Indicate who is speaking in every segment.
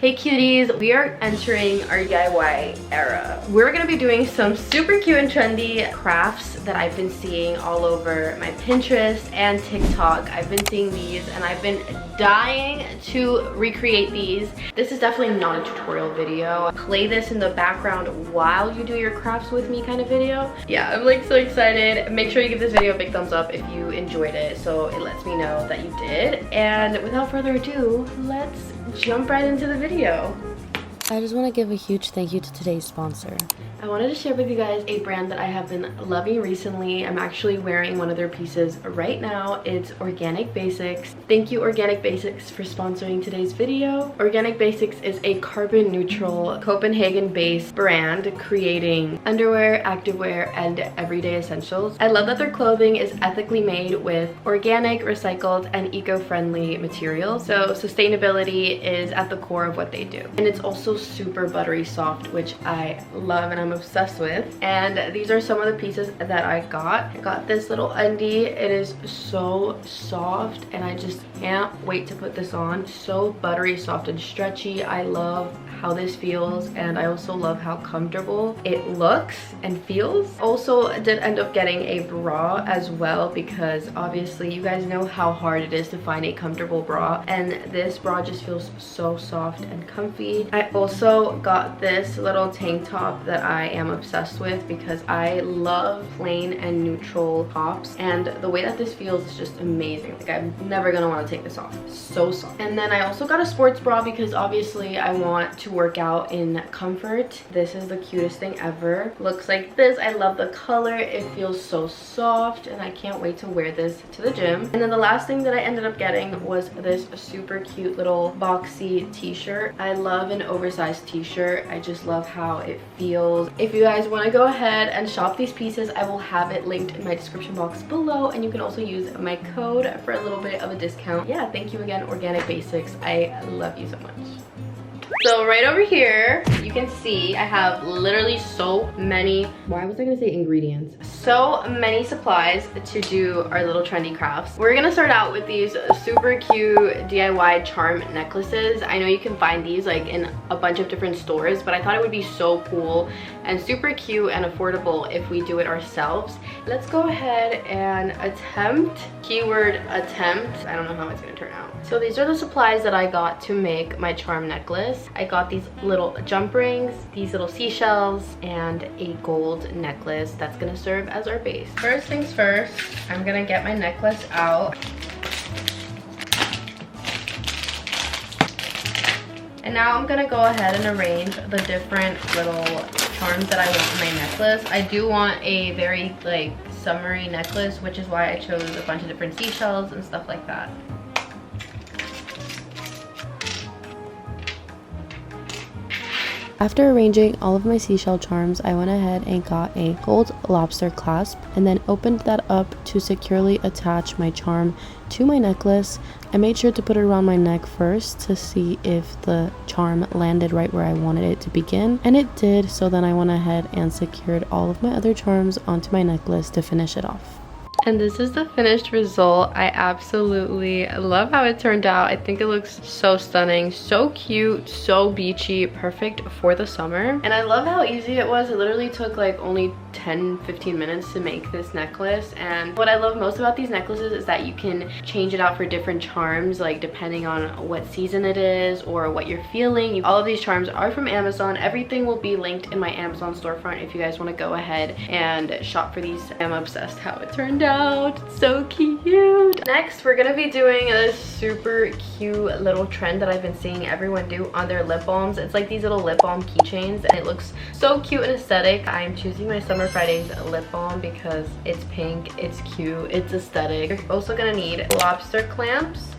Speaker 1: Hey cuties, we are entering our DIY era. We're gonna be doing some super cute and trendy crafts that I've been seeing all over my Pinterest and TikTok. I've been seeing these and I've been dying to recreate these. This is definitely not a tutorial video. Play this in the background while you do your crafts with me kind of video. Yeah, I'm like so excited. Make sure you give this video a big thumbs up if you enjoyed it so it lets me know that you did. And without further ado, let's jump right into the video.
Speaker 2: I just want to give a huge thank you to today's sponsor.
Speaker 1: I wanted to share with you guys a brand that I have been loving recently. I'm actually wearing one of their pieces right now. It's Organic Basics. Thank you Organic Basics for sponsoring today's video. Organic Basics is a carbon neutral Copenhagen-based brand creating underwear, activewear, and everyday essentials. I love that their clothing is ethically made with organic, recycled, and eco-friendly materials. So sustainability is at the core of what they do. And it's also super buttery soft, which I love and I'm obsessed with. And these are some of the pieces that I got. I got this little undie. It is so soft and I just can't wait to put this on. So buttery soft and stretchy. I love how this feels and I also love how comfortable it looks and feels. Also did end up getting a bra as well because obviously you guys know how hard it is to find a comfortable bra, and this bra just feels so soft and comfy. I also got this little tank top that I am obsessed with because I love plain and neutral tops, and the way that this feels is just amazing. Like I'm never gonna want to take this off. So soft. And then I also got a sports bra because obviously I want to work out in comfort. This is the cutest thing ever. Looks like this. I love the color. It feels so soft and I can't wait to wear this to the gym. And then the last thing that I ended up getting was this super cute little Boxy t-shirt. I love an oversized t-shirt. I just love how it feels. If you guys want to go ahead and shop these pieces, I will have it linked in my description box below, and you can also use my code for a little bit of a discount. Yeah, thank you again Organic Basics. I love you so much. So right over here, you can see I have literally so many, why was I gonna say ingredients? So many supplies to do our little trendy crafts. We're gonna start out with these super cute DIY charm necklaces. I know you can find these like in a bunch of different stores, but I thought it would be so cool and super cute and affordable if we do it ourselves. Let's go ahead and attempt, keyword attempt. I don't know how it's gonna turn out. So these are the supplies that I got to make my charm necklace. I got these little jump rings, these little seashells, and a gold necklace that's gonna serve as our base. First things first, I'm gonna get my necklace out. And now I'm gonna go ahead and arrange the different little charms that I want in my necklace. I do want a very like summery necklace, which is why I chose a bunch of different seashells and stuff like that.
Speaker 2: After arranging all of my seashell charms, I went ahead and got a gold lobster clasp and then opened that up to securely attach my charm to my necklace. I made sure to put it around my neck first to see if the charm landed right where I wanted it to begin, and it did, so then I went ahead and secured all of my other charms onto my necklace to finish it off.
Speaker 1: And this is the finished result. I absolutely love how it turned out. I think it looks so stunning, so cute, so beachy, perfect for the summer. And I love how easy it was. It literally took like only 10-15 minutes to make this necklace. And what I love most about these necklaces is that you can change it out for different charms, like depending on what season it is or what you're feeling. All of these charms are from Amazon. Everything will be linked in my Amazon storefront if you guys want to go ahead and shop for these. I'm obsessed how it turned out. It's so cute. Next, we're gonna be doing this super cute little trend that I've been seeing everyone do on their lip balms. It's like these little lip balm keychains and it looks so cute and aesthetic. I'm choosing my Summer Fridays lip balm because it's pink, it's cute, it's aesthetic. You're also gonna need lobster clamps,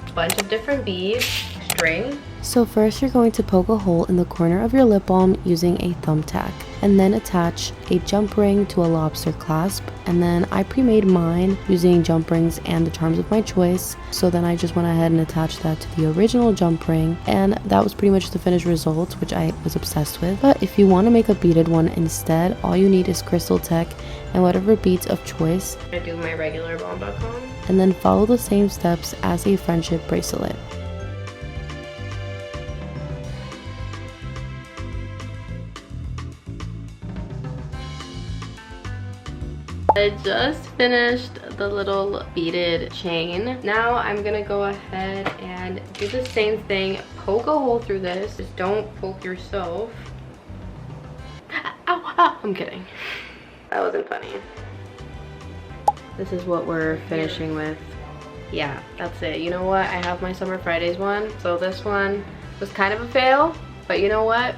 Speaker 1: a bunch of different beads, string.
Speaker 2: So first you're going to poke a hole in the corner of your lip balm using a thumbtack, and then attach a jump ring to a lobster clasp. And then I pre-made mine using jump rings and the charms of my choice, so then I just went ahead and attached that to the original jump ring, and that was pretty much the finished result, which I was obsessed with. But if you want to make a beaded one instead, all you need is Crystal Tech and whatever beads of choice.
Speaker 1: I do my regular bomb.com,
Speaker 2: and then follow the same steps as a friendship bracelet.
Speaker 1: I just finished the little beaded chain. Now I'm gonna go ahead and do the same thing. Poke a hole through this. Just don't poke yourself. Ow, ow. I'm kidding. That wasn't funny. This is what we're finishing with. Yeah, that's it. You know what? I have my Summer Fridays one. So this one was kind of a fail, but you know what?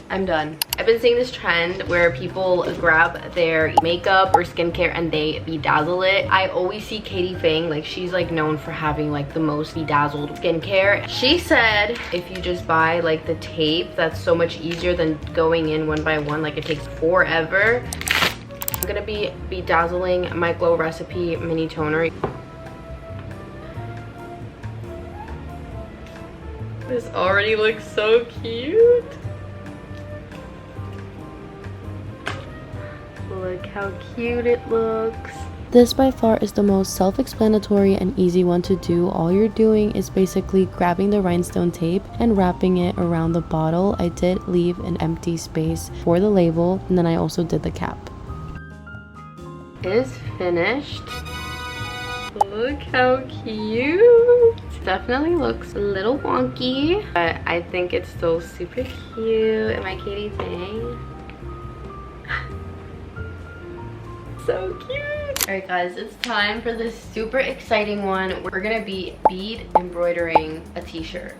Speaker 1: I'm done. I've been seeing this trend where people grab their makeup or skincare and they bedazzle it. I always see 𝚑𝚑𝚗𝚒𝚗𝚒 like she's like known for having like the most bedazzled skincare. She said if you just buy like the tape, that's so much easier than going in one by one, like it takes forever. I'm gonna be bedazzling my Glow Recipe mini toner. This already looks so cute. Look how cute it looks.
Speaker 2: This by far is the most self-explanatory and easy one to do. All you're doing is basically grabbing the rhinestone tape and wrapping it around the bottle. I did leave an empty space for the label, and then I also did the cap.
Speaker 1: It is finished. Look how cute. Definitely looks a little wonky, but I think it's still super cute. Am I 𝚑𝚑𝚗𝚒𝚗𝚒? So cute. All right guys, it's time for this super exciting one. We're gonna be bead embroidering a t-shirt.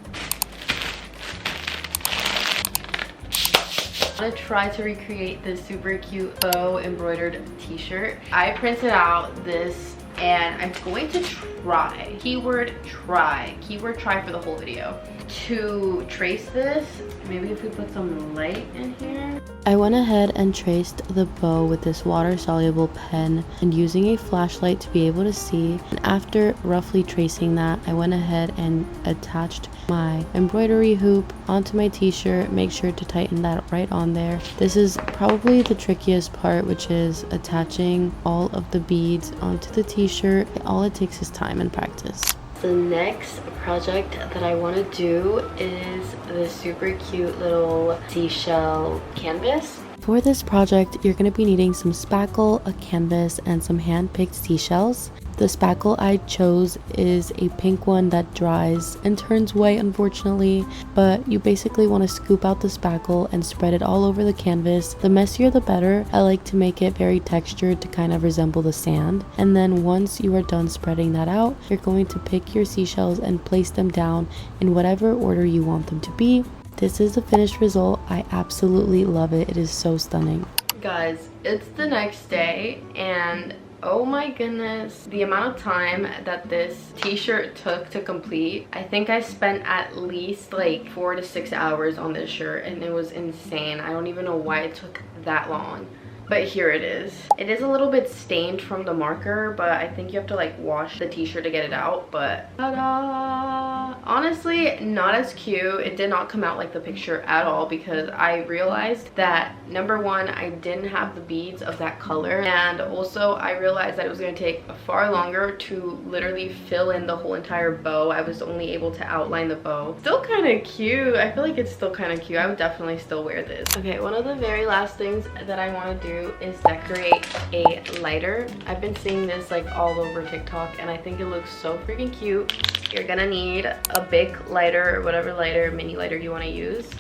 Speaker 1: I'm gonna try to recreate this super cute faux embroidered t-shirt. I printed out this and I'm going to try, keyword try for the whole video, to trace this. Maybe if we put some light in here.
Speaker 2: I went ahead and traced the bow with this water-soluble pen and using a flashlight to be able to see. And after roughly tracing that, I went ahead and attached my embroidery hoop onto my t-shirt. Make sure to tighten that right on there. This is probably the trickiest part, which is attaching all of the beads onto the t-shirt. All it takes is time and practice.
Speaker 1: The next project that I want to do is this super cute little seashell canvas.
Speaker 2: For this project, you're going to be needing some spackle, a canvas, and some hand-picked seashells. The spackle I chose is a pink one that dries and turns white, unfortunately, but you basically want to scoop out the spackle and spread it all over the canvas. The messier the better. I like to make it very textured to kind of resemble the sand. And then once you are done spreading that out, you're going to pick your seashells and place them down in whatever order you want them to be. This is the finished result. I absolutely love it. It is so stunning.
Speaker 1: Guys, it's the next day and oh my goodness, the amount of time that this t-shirt took to complete. I think I spent at least like 4 to 6 hours on this shirt and it was insane. I don't even know why it took that long. But here it is. It is a little bit stained from the marker, but I think you have to like wash the t-shirt to get it out. But ta-da! Honestly, not as cute. It did not come out like the picture at all because I realized that number one, I didn't have the beads of that color, and also I realized that it was going to take far longer to literally fill in the whole entire bow. I was only able to outline the bow. Still kind of cute. I feel like it's still kind of cute. I would definitely still wear this. Okay, one of the very last things that I want to do is decorate a lighter. I've been seeing this like all over TikTok and I think it looks so freaking cute. You're gonna need a big lighter or whatever lighter, mini lighter you want to use,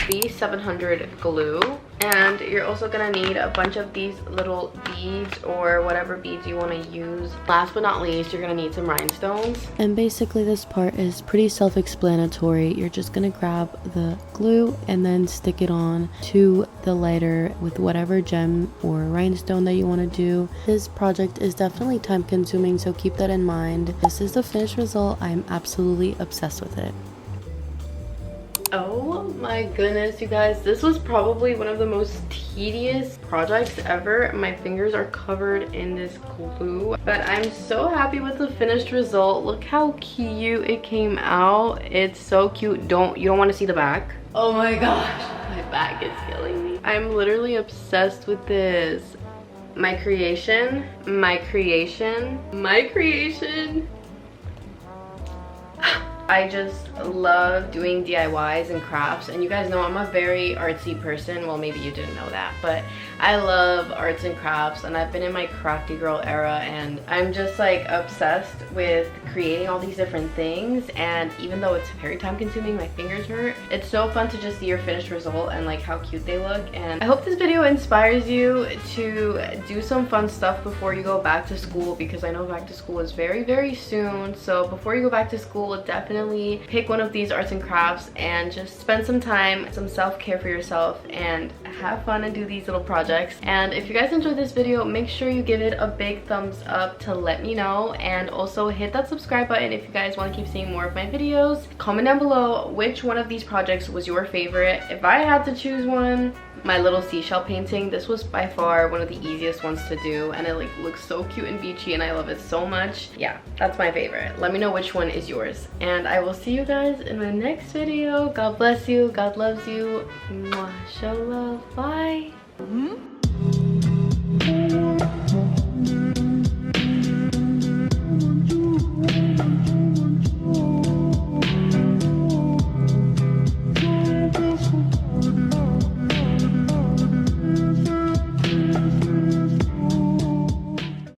Speaker 1: B700 glue, and you're also gonna need a bunch of these little beads or whatever beads you want to use. Last but not least, you're gonna need some rhinestones.
Speaker 2: And basically this part is pretty self-explanatory. You're just gonna grab the glue and then stick it on to the lighter with whatever gem or rhinestone that you want to do. This project is definitely time consuming, so keep that in mind. This is the finished result. I'm absolutely obsessed with it.
Speaker 1: Oh my goodness, you guys, this was probably one of the most tedious projects ever. My fingers are covered in this glue, but I'm so happy with the finished result. Look how cute it came out. It's so cute. You don't want to see the back. Oh my gosh, my back is killing me. I'm literally obsessed with this. My creation. I just love doing DIYs and crafts, and you guys know I'm a very artsy person. Well, maybe you didn't know that, but I love arts and crafts, and I've been in my crafty girl era, and I'm just like obsessed with creating all these different things. And even though it's very time consuming, my fingers hurt, it's so fun to just see your finished result and like how cute they look. And I hope this video inspires you to do some fun stuff before you go back to school, because I know back to school is very soon. So before you go back to school, definitely pick one of these arts and crafts and just spend some time, some self-care for yourself, and have fun and do these little projects. And if you guys enjoyed this video, make sure you give it a big thumbs up to let me know, and also hit that subscribe button if you guys want to keep seeing more of my videos. Comment down below which one of these projects was your favorite. If I had to choose one, my little seashell painting, this was by far one of the easiest ones to do, and it like looks so cute and beachy, and I love it so much. Yeah, that's my favorite. Let me know which one is yours, and I will see you guys in my next video. God bless you, God loves you. Mwah, show love, bye.